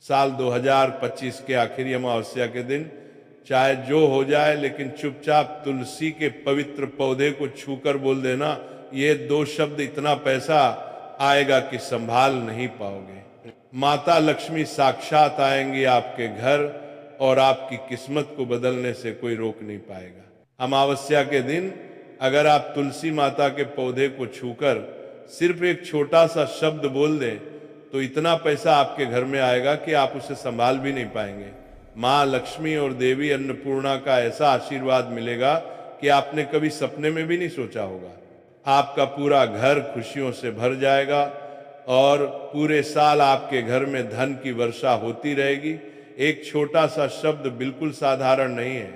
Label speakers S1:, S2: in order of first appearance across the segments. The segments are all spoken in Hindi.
S1: साल 2025 के आखिरी अमावस्या के दिन चाहे जो हो जाए, लेकिन चुपचाप तुलसी के पवित्र पौधे को छूकर बोल देना, ये 2 शब्द इतना पैसा आएगा कि संभाल नहीं पाओगे। माता लक्ष्मी साक्षात आएंगी आपके घर और आपकी किस्मत को बदलने से कोई रोक नहीं पाएगा। अमावस्या के दिन अगर आप तुलसी माता के पौधे को छूकर सिर्फ एक छोटा सा शब्द बोल दें तो इतना पैसा आपके घर में आएगा कि आप उसे संभाल भी नहीं पाएंगे। माँ लक्ष्मी और देवी अन्नपूर्णा का ऐसा आशीर्वाद मिलेगा कि आपने कभी सपने में भी नहीं सोचा होगा। आपका पूरा घर खुशियों से भर जाएगा और पूरे साल आपके घर में धन की वर्षा होती रहेगी। एक छोटा सा शब्द बिल्कुल साधारण नहीं है।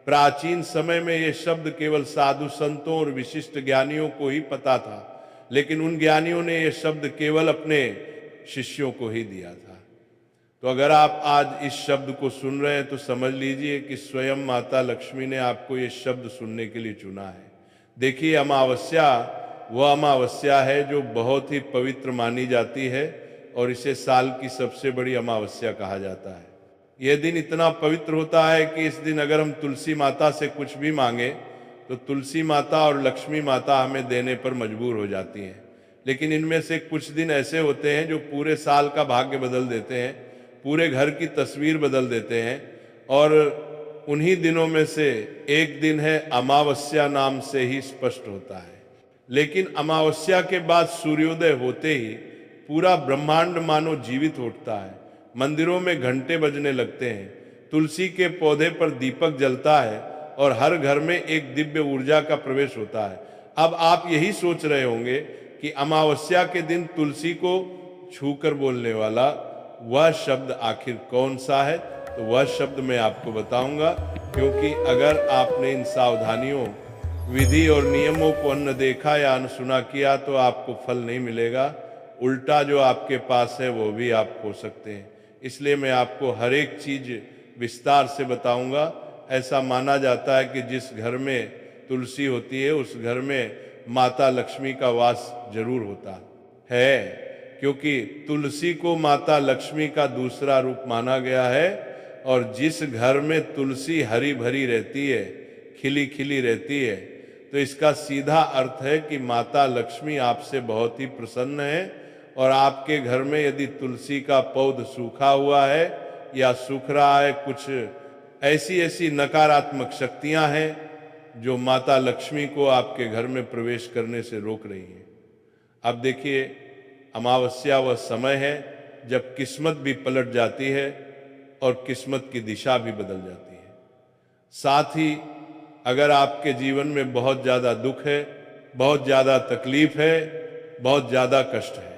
S1: प्राचीन समय में ये शब्द केवल साधु संतों और विशिष्ट ज्ञानियों को ही पता था, लेकिन उन ज्ञानियों ने ये शब्द केवल अपने शिष्यों को ही दिया था। तो अगर आप आज इस शब्द को सुन रहे हैं तो समझ लीजिए कि स्वयं माता लक्ष्मी ने आपको ये शब्द सुनने के लिए चुना है। देखिए, अमावस्या वह अमावस्या है जो बहुत ही पवित्र मानी जाती है और इसे साल की सबसे बड़ी अमावस्या कहा जाता है। यह दिन इतना पवित्र होता है कि इस दिन अगर हम तुलसी माता से कुछ भी मांगे तो तुलसी माता और लक्ष्मी माता हमें देने पर मजबूर हो जाती हैं। लेकिन इनमें से कुछ दिन ऐसे होते हैं जो पूरे साल का भाग्य बदल देते हैं, पूरे घर की तस्वीर बदल देते हैं। और उन्हीं दिनों में से एक दिन है अमावस्या, नाम से ही स्पष्ट होता है। लेकिन अमावस्या के बाद सूर्योदय होते ही पूरा ब्रह्मांड मानो जीवित उठता है। मंदिरों में घंटे बजने लगते हैं, तुलसी के पौधे पर दीपक जलता है और हर घर में एक दिव्य ऊर्जा का प्रवेश होता है। अब आप यही सोच रहे होंगे कि अमावस्या के दिन तुलसी को छूकर बोलने वाला वह शब्द आखिर कौन सा है। तो वह शब्द मैं आपको बताऊंगा, क्योंकि अगर आपने इन सावधानियों, विधि और नियमों को अन्न देखा या अन्न सुना किया तो आपको फल नहीं मिलेगा। उल्टा जो आपके पास है वो भी आप खो सकते हैं। इसलिए मैं आपको हर एक चीज विस्तार से बताऊंगा। ऐसा माना जाता है कि जिस घर में तुलसी होती है उस घर में माता लक्ष्मी का वास जरूर होता है, क्योंकि तुलसी को माता लक्ष्मी का दूसरा रूप माना गया है। और जिस घर में तुलसी हरी भरी रहती है, खिली खिली रहती है, तो इसका सीधा अर्थ है कि माता लक्ष्मी आपसे बहुत ही प्रसन्न है। और आपके घर में यदि तुलसी का पौध सूखा हुआ है या सूख रहा है, कुछ ऐसी ऐसी नकारात्मक शक्तियां हैं जो माता लक्ष्मी को आपके घर में प्रवेश करने से रोक रही हैं। अब देखिए, अमावस्या वह समय है जब किस्मत भी पलट जाती है और किस्मत की दिशा भी बदल जाती है। साथ ही अगर आपके जीवन में बहुत ज़्यादा दुख है, बहुत ज़्यादा तकलीफ है, बहुत ज़्यादा कष्ट है,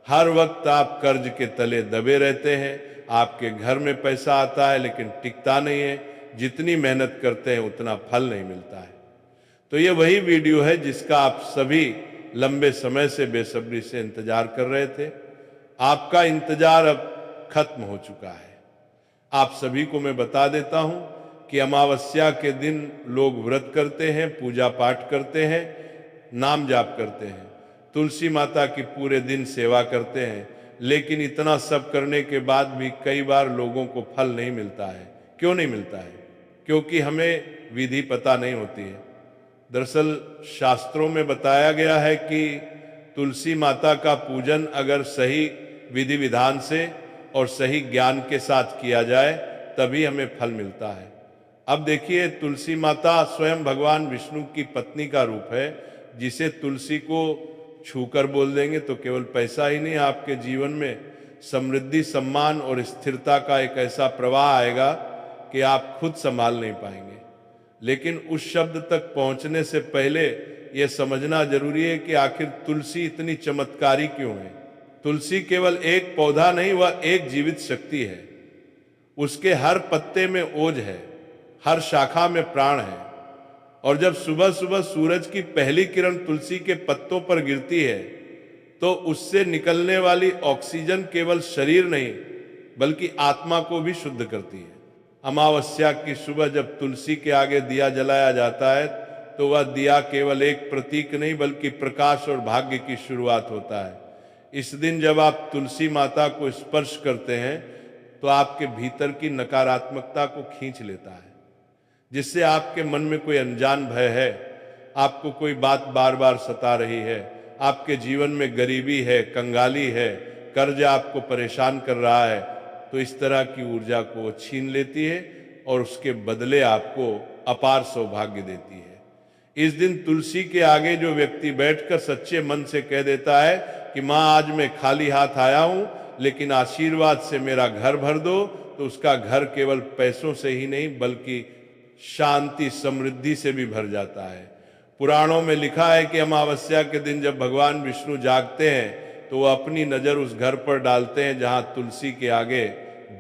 S1: हर वक्त आप कर्ज के तले दबे रहते हैं, आपके घर में पैसा आता है लेकिन टिकता नहीं है, जितनी मेहनत करते हैं उतना फल नहीं मिलता है, तो ये वही वीडियो है जिसका आप सभी लंबे समय से बेसब्री से इंतजार कर रहे थे। आपका इंतजार अब खत्म हो चुका है। आप सभी को मैं बता देता हूं कि अमावस्या के दिन लोग व्रत करते हैं, पूजा पाठ करते हैं, नाम जाप करते हैं, तुलसी माता की पूरे दिन सेवा करते हैं। लेकिन इतना सब करने के बाद भी कई बार लोगों को फल नहीं मिलता है। क्यों नहीं मिलता है? क्योंकि हमें विधि पता नहीं होती है। दरअसल शास्त्रों में बताया गया है कि तुलसी माता का पूजन अगर सही विधि विधान से और सही ज्ञान के साथ किया जाए तभी हमें फल मिलता है। अब देखिए, तुलसी माता स्वयं भगवान विष्णु की पत्नी का रूप है, जिसे तुलसी को छूकर बोल देंगे तो केवल पैसा ही नहीं, आपके जीवन में समृद्धि, सम्मान और स्थिरता का एक ऐसा प्रवाह आएगा कि आप खुद संभाल नहीं पाएंगे। लेकिन उस शब्द तक पहुंचने से पहले यह समझना जरूरी है कि आखिर तुलसी इतनी चमत्कारी क्यों है। तुलसी केवल एक पौधा नहीं, वह एक जीवित शक्ति है। उसके हर पत्ते में ओज है, हर शाखा में प्राण है। और जब सुबह सुबह सूरज की पहली किरण तुलसी के पत्तों पर गिरती है तो उससे निकलने वाली ऑक्सीजन केवल शरीर नहीं बल्कि आत्मा को भी शुद्ध करती है। अमावस्या की सुबह जब तुलसी के आगे दिया जलाया जाता है तो वह दिया केवल एक प्रतीक नहीं बल्कि प्रकाश और भाग्य की शुरुआत होता है। इस दिन जब आप तुलसी माता को स्पर्श करते हैं तो आपके भीतर की नकारात्मकता को खींच लेता है, जिससे आपके मन में कोई अनजान भय है, आपको कोई बात बार बार सता रही है, आपके जीवन में गरीबी है, कंगाली है, कर्ज आपको परेशान कर रहा है, तो इस तरह की ऊर्जा को वो छीन लेती है और उसके बदले आपको अपार सौभाग्य देती है। इस दिन तुलसी के आगे जो व्यक्ति बैठकर सच्चे मन से कह देता है कि माँ आज मैं खाली हाथ आया हूं, लेकिन आशीर्वाद से मेरा घर भर दो, तो उसका घर केवल पैसों से ही नहीं बल्कि शांति समृद्धि से भी भर जाता है। पुराणों में लिखा है कि अमावस्या के दिन जब भगवान विष्णु जागते हैं तो वो अपनी नजर उस घर पर डालते हैं जहां तुलसी के आगे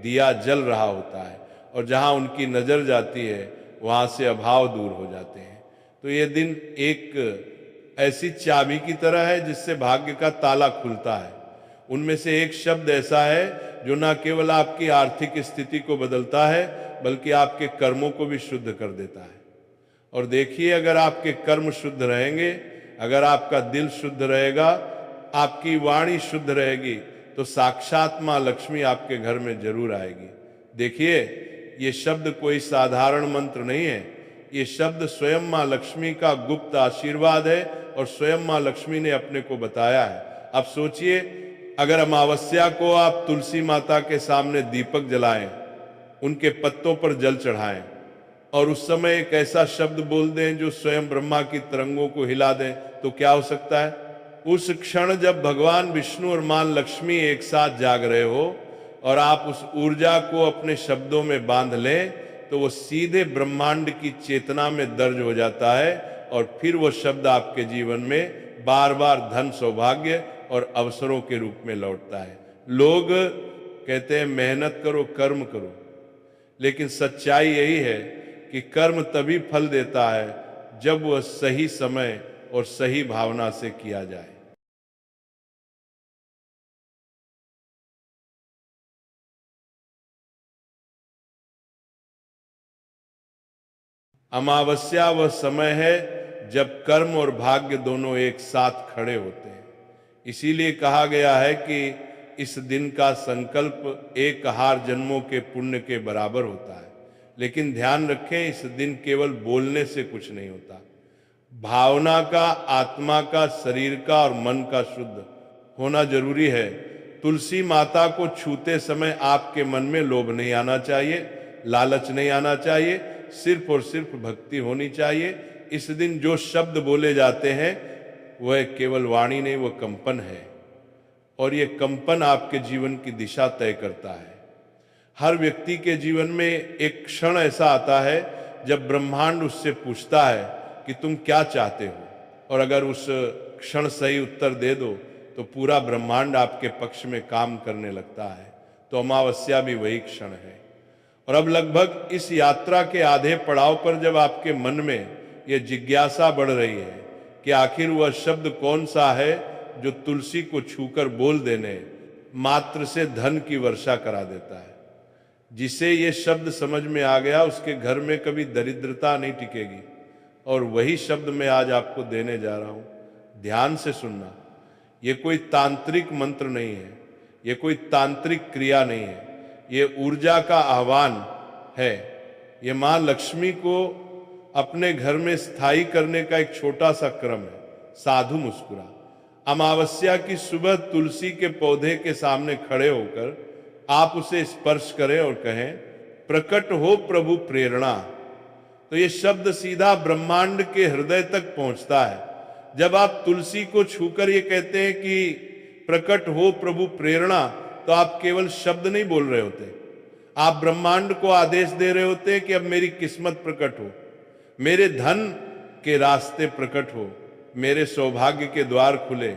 S1: दिया जल रहा होता है, और जहां उनकी नजर जाती है वहां से अभाव दूर हो जाते हैं। तो ये दिन एक ऐसी चाबी की तरह है जिससे भाग्य का ताला खुलता है। उनमें से एक शब्द ऐसा है जो न केवल आपकी आर्थिक स्थिति को बदलता है बल्कि आपके कर्मों को भी शुद्ध कर देता है। और देखिए, अगर आपके कर्म शुद्ध रहेंगे, अगर आपका दिल शुद्ध रहेगा, आपकी वाणी शुद्ध रहेगी, तो साक्षात मां लक्ष्मी आपके घर में जरूर आएगी। देखिए, ये शब्द कोई साधारण मंत्र नहीं है, ये शब्द स्वयं मां लक्ष्मी का गुप्त आशीर्वाद है और स्वयं मां लक्ष्मी ने अपने को बताया है। अब सोचिए, अगर अमावस्या को आप तुलसी माता के सामने दीपक जलाएं, उनके पत्तों पर जल चढ़ाएं और उस समय एक ऐसा शब्द बोल दें जो स्वयं ब्रह्मा की तरंगों को हिला दें, तो क्या हो सकता है? उस क्षण जब भगवान विष्णु और मां लक्ष्मी एक साथ जाग रहे हो और आप उस ऊर्जा को अपने शब्दों में बांध लें, तो वो सीधे ब्रह्मांड की चेतना में दर्ज हो जाता है और फिर वो शब्द आपके जीवन में बार बार धन, सौभाग्य और अवसरों के रूप में लौटता है। लोग कहते हैं मेहनत करो, कर्म करो, लेकिन सच्चाई यही है कि कर्म तभी फल देता है जब वह सही समय और सही भावना से किया जाए। अमावस्या वह समय है जब कर्म और भाग्य दोनों एक साथ खड़े होते हैं। इसीलिए कहा गया है कि इस दिन का संकल्प 1000 जन्मों के पुण्य के बराबर होता है। लेकिन ध्यान रखें, इस दिन केवल बोलने से कुछ नहीं होता। भावना का, आत्मा का, शरीर का और मन का शुद्ध होना जरूरी है। तुलसी माता को छूते समय आपके मन में लोभ नहीं आना चाहिए, लालच नहीं आना चाहिए, सिर्फ और सिर्फ भक्ति होनी चाहिए। इस दिन जो शब्द बोले जाते हैं वह केवल वाणी नहीं, वह कंपन है, और ये कंपन आपके जीवन की दिशा तय करता है। हर व्यक्ति के जीवन में एक क्षण ऐसा आता है जब ब्रह्मांड उससे पूछता है कि तुम क्या चाहते हो, और अगर उस क्षण सही उत्तर दे दो तो पूरा ब्रह्मांड आपके पक्ष में काम करने लगता है। तो अमावस्या भी वही क्षण है। और अब लगभग इस यात्रा के आधे पड़ाव पर जब आपके मन में यह जिज्ञासा बढ़ रही है कि आखिर वह शब्द कौन सा है जो तुलसी को छूकर बोल देने मात्र से धन की वर्षा करा देता है। जिसे ये शब्द समझ में आ गया उसके घर में कभी दरिद्रता नहीं टिकेगी। और वही शब्द मैं आज आपको देने जा रहा हूं, ध्यान से सुनना। ये कोई तांत्रिक मंत्र नहीं है, ये कोई तांत्रिक क्रिया नहीं है, ये ऊर्जा का आह्वान है। ये मां लक्ष्मी को अपने घर में स्थायी करने का एक छोटा सा क्रम है। साधु मुस्कुरा। अमावस्या की सुबह तुलसी के पौधे के सामने खड़े होकर आप उसे स्पर्श करें और कहें, प्रकट हो प्रभु प्रेरणा। तो ये शब्द सीधा ब्रह्मांड के हृदय तक पहुंचता है। जब आप तुलसी को छूकर ये कहते हैं कि प्रकट हो प्रभु प्रेरणा, तो आप केवल शब्द नहीं बोल रहे होते, आप ब्रह्मांड को आदेश दे रहे होते हैं कि अब मेरी किस्मत प्रकट हो, मेरे धन के रास्ते प्रकट हो, मेरे सौभाग्य के द्वार खुले।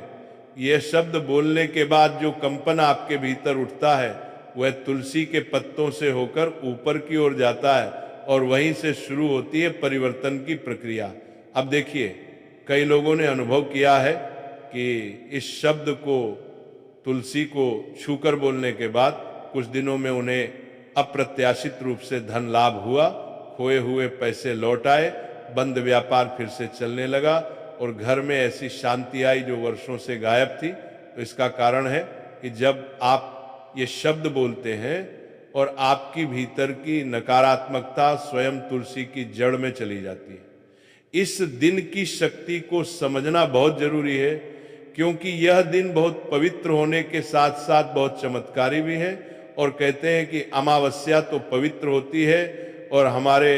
S1: यह शब्द बोलने के बाद जो कंपन आपके भीतर उठता है वह तुलसी के पत्तों से होकर ऊपर की ओर जाता है और वहीं से शुरू होती है परिवर्तन की प्रक्रिया। अब देखिए, कई लोगों ने अनुभव किया है कि इस शब्द को, तुलसी को छूकर बोलने के बाद कुछ दिनों में उन्हें अप्रत्याशित रूप से धन लाभ हुआ, खोए हुए पैसे लौट आए, बंद व्यापार फिर से चलने लगा और घर में ऐसी शांति आई जो वर्षों से गायब थी। तो इसका कारण है कि जब आप ये शब्द बोलते हैं और आपकी भीतर की नकारात्मकता स्वयं तुलसी की जड़ में चली जाती है। इस दिन की शक्ति को समझना बहुत जरूरी है, क्योंकि यह दिन बहुत पवित्र होने के साथ साथ बहुत चमत्कारी भी है। और कहते हैं कि अमावस्या तो पवित्र होती है, और हमारे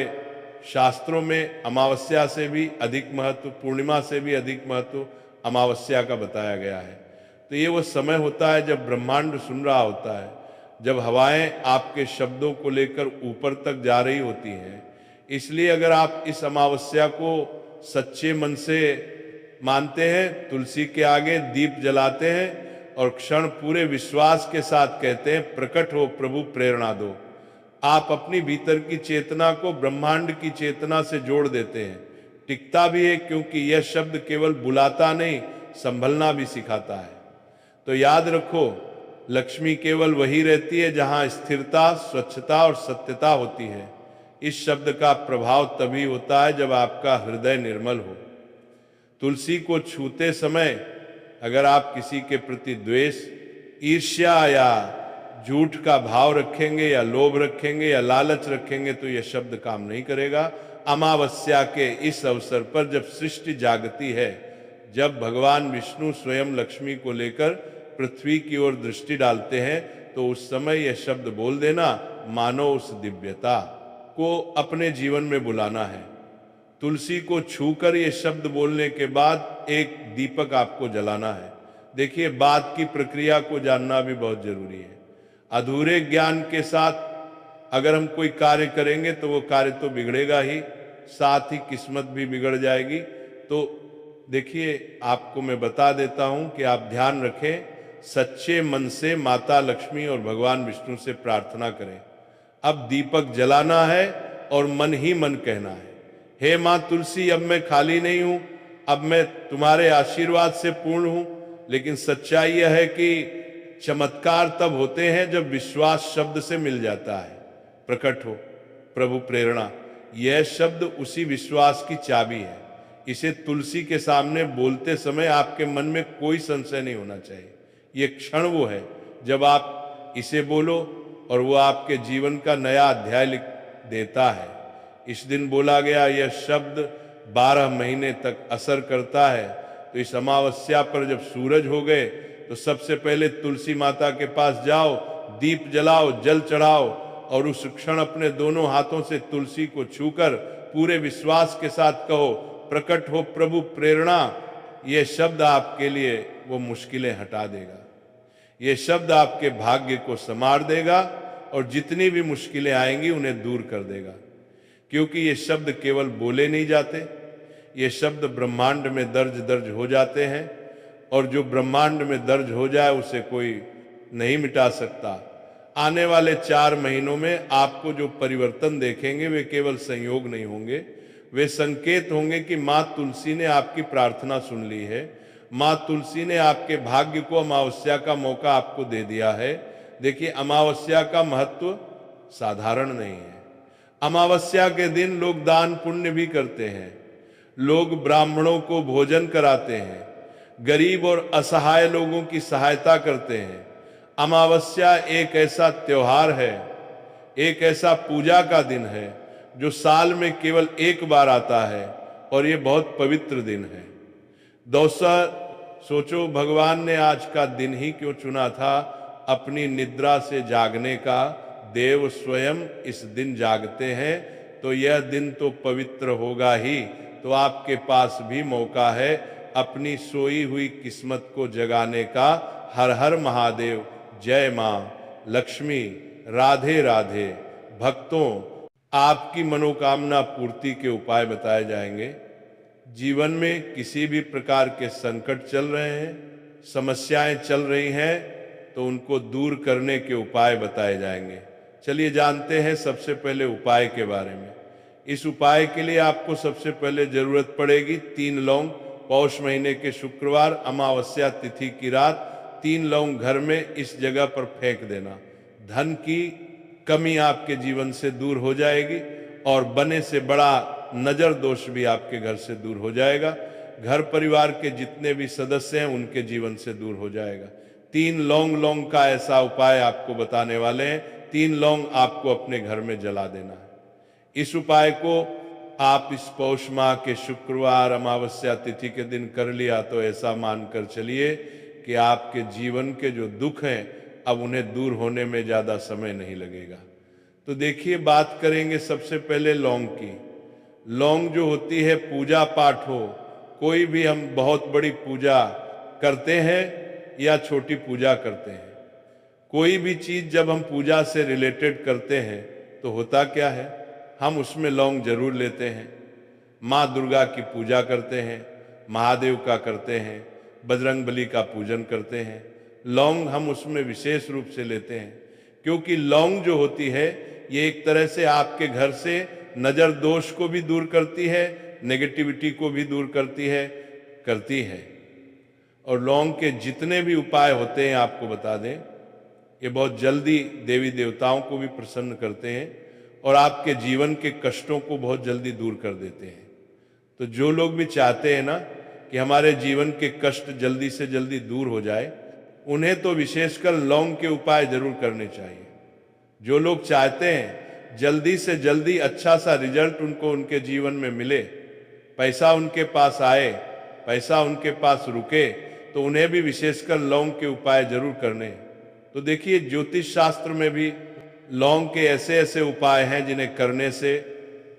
S1: शास्त्रों में अमावस्या से भी अधिक महत्व, पूर्णिमा से भी अधिक महत्व अमावस्या का बताया गया है। तो ये वो समय होता है जब ब्रह्मांड सुन रहा होता है, जब हवाएं आपके शब्दों को लेकर ऊपर तक जा रही होती हैं। इसलिए अगर आप इस अमावस्या को सच्चे मन से मानते हैं, तुलसी के आगे दीप जलाते हैं और क्षण पूरे विश्वास के साथ कहते हैं, प्रकट हो प्रभु प्रेरणा दो। आप अपनी भीतर की चेतना को ब्रह्मांड की चेतना से जोड़ देते हैं। टिकता भी है, क्योंकि यह शब्द केवल बुलाता नहीं, संभलना भी सिखाता है। तो याद रखो, लक्ष्मी केवल वही रहती है जहां स्थिरता, स्वच्छता और सत्यता होती है। इस शब्द का प्रभाव तभी होता है जब आपका हृदय निर्मल हो। तुलसी को छूते समय अगर आप किसी के प्रति द्वेष, ईर्ष्या या झूठ का भाव रखेंगे, या लोभ रखेंगे, या लालच रखेंगे, तो यह शब्द काम नहीं करेगा। अमावस्या के इस अवसर पर जब सृष्टि जागती है, जब भगवान विष्णु स्वयं लक्ष्मी को लेकर पृथ्वी की ओर दृष्टि डालते हैं, तो उस समय यह शब्द बोल देना, मानो उस दिव्यता को अपने जीवन में बुलाना है। तुलसी को छूकर ये शब्द बोलने के बाद एक दीपक आपको जलाना है। देखिए, बात की प्रक्रिया को जानना भी बहुत जरूरी है। अधूरे ज्ञान के साथ अगर हम कोई कार्य करेंगे तो वो कार्य तो बिगड़ेगा ही, साथ ही किस्मत भी बिगड़ जाएगी। तो देखिए, आपको मैं बता देता हूं कि आप ध्यान रखें, सच्चे मन से माता लक्ष्मी और भगवान विष्णु से प्रार्थना करें। अब दीपक जलाना है और मन ही मन कहना है, हे माँ तुलसी, अब मैं खाली नहीं हूं, अब मैं तुम्हारे आशीर्वाद से पूर्ण हूं। लेकिन सच्चाई यह है कि चमत्कार तब होते हैं जब विश्वास शब्द से मिल जाता है। प्रकट हो प्रभु प्रेरणा, यह शब्द उसी विश्वास की चाबी है। इसे तुलसी के सामने बोलते समय आपके मन में कोई संशय नहीं होना चाहिए। ये क्षण वो है जब आप इसे बोलो और वो आपके जीवन का नया अध्याय लिख देता है। इस दिन बोला गया यह शब्द 12 महीने तक असर करता है। तो इस अमावस्या पर जब सूरज हो गए, तो सबसे पहले तुलसी माता के पास जाओ, दीप जलाओ, जल चढ़ाओ, और उस क्षण अपने दोनों हाथों से तुलसी को छूकर पूरे विश्वास के साथ कहो, प्रकट हो प्रभु प्रेरणा। ये शब्द आपके लिए वो मुश्किलें हटा देगा। ये शब्द आपके भाग्य को संवार देगा, और जितनी भी मुश्किलें आएंगी उन्हें दूर कर देगा। क्योंकि ये शब्द केवल बोले नहीं जाते, ये शब्द ब्रह्मांड में दर्ज हो जाते हैं, और जो ब्रह्मांड में दर्ज हो जाए उसे कोई नहीं मिटा सकता। आने वाले 4 महीनों में आपको जो परिवर्तन देखेंगे वे केवल संयोग नहीं होंगे, वे संकेत होंगे कि माँ तुलसी ने आपकी प्रार्थना सुन ली है। माँ तुलसी ने आपके भाग्य को अमावस्या का मौका आपको दे दिया है। देखिए, अमावस्या का महत्व साधारण नहीं है। अमावस्या के दिन लोग दान पुण्य भी करते हैं, लोग ब्राह्मणों को भोजन कराते हैं, गरीब और असहाय लोगों की सहायता करते हैं। अमावस्या एक ऐसा त्योहार है, एक ऐसा पूजा का दिन है जो साल में केवल एक बार आता है, और ये बहुत पवित्र दिन है। दोस्तों, सोचो भगवान ने आज का दिन ही क्यों चुना था अपनी निद्रा से जागने का। देव स्वयं इस दिन जागते हैं, तो यह दिन तो पवित्र होगा ही। तो आपके पास भी मौका है अपनी सोई हुई किस्मत को जगाने का। हर हर महादेव, जय मां लक्ष्मी, राधे राधे। भक्तों, आपकी मनोकामना पूर्ति के उपाय बताए जाएंगे। जीवन में किसी भी प्रकार के संकट चल रहे हैं, समस्याएं चल रही हैं, तो उनको दूर करने के उपाय बताए जाएंगे। चलिए जानते हैं सबसे पहले उपाय के बारे में। इस उपाय के लिए आपको सबसे पहले जरूरत पड़ेगी 3 लौंग। पौष महीने के शुक्रवार अमावस्या तिथि की रात 3 लौंग घर में इस जगह पर फेंक देना। धन की कमी आपके जीवन से दूर हो जाएगी, और बने से बड़ा नजर दोष भी आपके घर से दूर हो जाएगा। घर परिवार के जितने भी सदस्य हैं उनके जीवन से दूर हो जाएगा। 3 लौंग का ऐसा उपाय आपको बताने वाले हैं। 3 लौंग आपको अपने घर में जला देना है। इस उपाय को आप इस पौष माह के शुक्रवार अमावस्या तिथि के दिन कर लिया तो ऐसा मानकर चलिए कि आपके जीवन के जो दुख हैं अब उन्हें दूर होने में ज़्यादा समय नहीं लगेगा। तो देखिए, बात करेंगे सबसे पहले लौंग की। लौंग जो होती है, पूजा पाठ हो, कोई भी हम बहुत बड़ी पूजा करते हैं या छोटी पूजा करते हैं, कोई भी चीज़ जब हम पूजा से रिलेटेड करते हैं तो होता क्या है, हम उसमें लौंग जरूर लेते हैं। माँ दुर्गा की पूजा करते हैं, महादेव का करते हैं, बजरंगबली का पूजन करते हैं, लौंग हम उसमें विशेष रूप से लेते हैं, क्योंकि लौंग जो होती है ये एक तरह से आपके घर से नज़र दोष को भी दूर करती है, नेगेटिविटी को भी दूर करती है। और लौंग के जितने भी उपाय होते हैं आपको बता दें, ये बहुत जल्दी देवी देवताओं को भी प्रसन्न करते हैं और आपके जीवन के कष्टों को बहुत जल्दी दूर कर देते हैं। तो जो लोग भी चाहते हैं ना कि हमारे जीवन के कष्ट जल्दी से जल्दी दूर हो जाए, उन्हें तो विशेषकर लौंग के उपाय जरूर करने चाहिए। जो लोग चाहते हैं जल्दी से जल्दी अच्छा सा रिजल्ट उनको उनके जीवन में मिले, पैसा उनके पास आए, पैसा उनके पास रुके, तो उन्हें भी विशेषकर लौंग के उपाय जरूर करने हैं। तो देखिए, ज्योतिष शास्त्र में भी लौंग के ऐसे ऐसे उपाय हैं जिन्हें करने से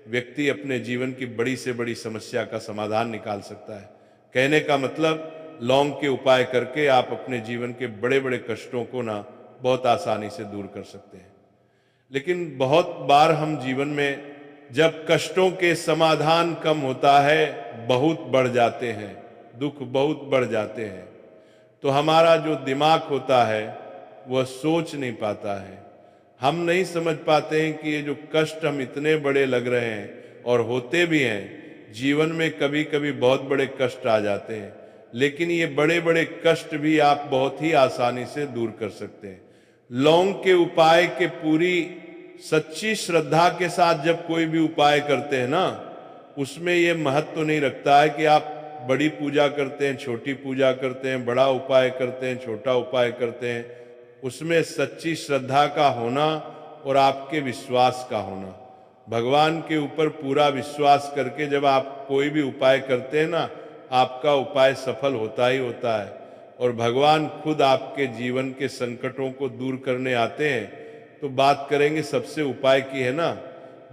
S1: व्यक्ति अपने जीवन की बड़ी से बड़ी समस्या का समाधान निकाल सकता है। कहने का मतलब, लौंग के उपाय करके आप अपने जीवन के बड़े बड़े कष्टों को ना बहुत आसानी से दूर कर सकते हैं। लेकिन बहुत बार हम जीवन में जब कष्टों के समाधान कम होता है, बहुत बढ़ जाते हैं, दुख बहुत बढ़ जाते हैं, तो हमारा जो दिमाग होता है वह सोच नहीं पाता है। हम नहीं समझ पाते हैं कि ये जो कष्ट हम इतने बड़े लग रहे हैं और होते भी हैं, जीवन में कभी कभी बहुत बड़े कष्ट आ जाते हैं, लेकिन ये बड़े बड़े कष्ट भी आप बहुत ही आसानी से दूर कर सकते हैं। लौंग के उपाय के पूरी सच्ची श्रद्धा के साथ जब कोई भी उपाय करते हैं ना, उसमें ये महत्व नहीं रखता है कि आप बड़ी पूजा करते हैं, छोटी पूजा करते हैं, बड़ा उपाय करते हैं, छोटा उपाय करते हैं। उसमें सच्ची श्रद्धा का होना और आपके विश्वास का होना, भगवान के ऊपर पूरा विश्वास करके जब आप कोई भी उपाय करते हैं ना, आपका उपाय सफल होता ही होता है और भगवान खुद आपके जीवन के संकटों को दूर करने आते हैं। तो बात करेंगे सबसे उपाय की है ना,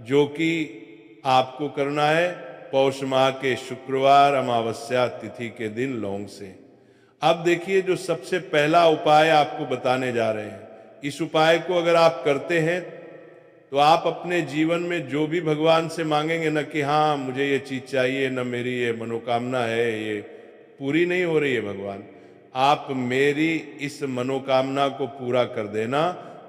S1: जो कि आपको करना है पौष माह के शुक्रवार अमावस्या तिथि के दिन लौंग से। अब देखिए, जो सबसे पहला उपाय आपको बताने जा रहे हैं, इस उपाय को अगर आप करते हैं तो आप अपने जीवन में जो भी भगवान से मांगेंगे ना कि हाँ मुझे ये चीज़ चाहिए, ना मेरी ये मनोकामना है ये पूरी नहीं हो रही है भगवान, आप मेरी इस मनोकामना को पूरा कर देना।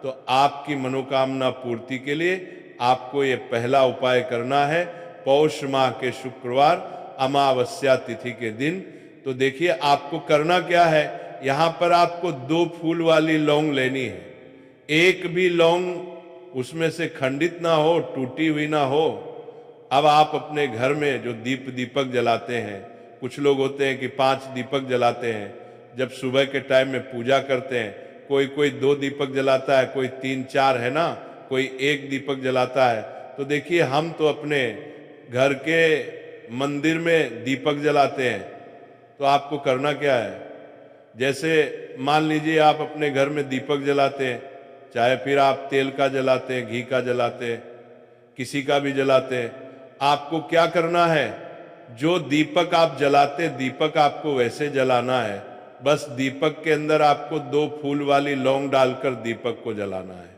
S1: तो आपकी मनोकामना पूर्ति के लिए आपको ये पहला उपाय करना है पौष माह के शुक्रवार अमावस्या तिथि के दिन। तो देखिए, आपको करना क्या है, यहाँ पर आपको 2 फूल वाली लौंग लेनी है। एक भी लौंग उसमें से खंडित ना हो, टूटी हुई ना हो। अब आप अपने घर में जो दीपक जलाते हैं, कुछ लोग होते हैं कि 5 दीपक जलाते हैं, जब सुबह के टाइम में पूजा करते हैं, कोई 2 दीपक जलाता है, कोई 3-4 है ना, कोई 1 दीपक जलाता है। तो देखिए, हम तो अपने घर के मंदिर में दीपक जलाते हैं। तो आपको करना क्या है, जैसे मान लीजिए आप अपने घर में दीपक जलाते हैं, चाहे फिर आप तेल का जलाते हैं, घी का जलाते हैं, किसी का भी जलाते हैं, आपको क्या करना है, जो दीपक आप जलाते दीपक आपको वैसे जलाना है। बस दीपक के अंदर आपको 2 फूल वाली लौंग डालकर दीपक को जलाना है।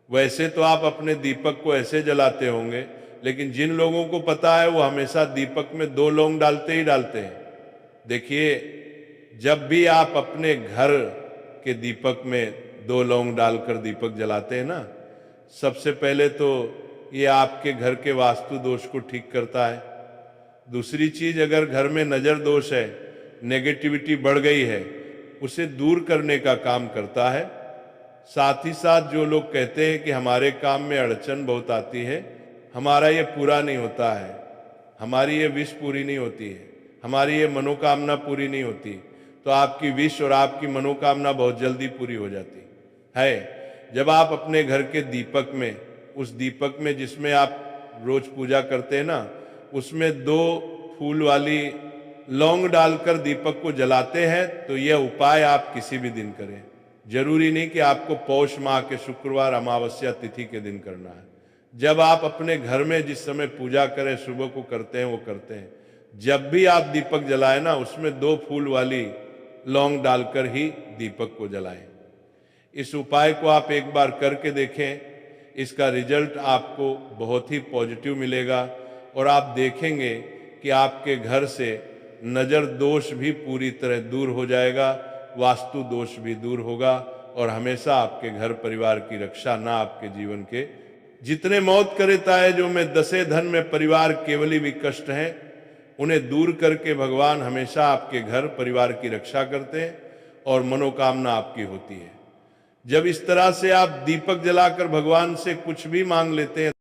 S1: वैसे तो आप अपने दीपक को ऐसे जलाते होंगे, लेकिन जिन लोगों को पता है वो हमेशा दीपक में 2 लौंग डालते ही डालते हैं। देखिए, जब भी आप अपने घर के दीपक में 2 लौंग डालकर दीपक जलाते हैं ना, सबसे पहले तो ये आपके घर के वास्तु दोष को ठीक करता है। दूसरी चीज, अगर घर में नजर दोष है, नेगेटिविटी बढ़ गई है, उसे दूर करने का काम करता है। साथ ही साथ जो लोग कहते हैं कि हमारे काम में अड़चन बहुत आती है, हमारा ये पूरा नहीं होता है, हमारी ये विश पूरी नहीं होती है, हमारी ये मनोकामना पूरी नहीं होती, तो आपकी विश और आपकी मनोकामना बहुत जल्दी पूरी हो जाती है। जब आप अपने घर के दीपक में, उस दीपक में जिसमें आप रोज पूजा करते हैं ना, उसमें 2 फूल वाली लौंग डालकर दीपक को जलाते हैं, तो यह उपाय आप किसी भी दिन करें। जरूरी नहीं कि आपको पौष माह के शुक्रवार अमावस्या तिथि के दिन करना है। जब आप अपने घर में जिस समय पूजा करें, सुबह को करते हैं, वो करते हैं। जब भी आप दीपक जलाएं ना, उसमें 2 फूल वाली लौंग डालकर ही दीपक को जलाएं। इस उपाय को आप एक बार करके देखें, इसका रिजल्ट आपको बहुत ही पॉजिटिव मिलेगा और आप देखेंगे कि आपके घर से नज़र दोष भी पूरी तरह दूर हो जाएगा, वास्तु दोष भी दूर होगा और हमेशा आपके घर परिवार की रक्षा ना आपके जीवन के जितने मौत करे ताए जो में दसे धन में परिवार केवली भी कष्ट हैं, उन्हें दूर करके भगवान हमेशा आपके घर परिवार की रक्षा करते हैं और मनोकामना आपकी होती है। जब इस तरह से आप दीपक जलाकर भगवान से कुछ भी मांग लेते हैं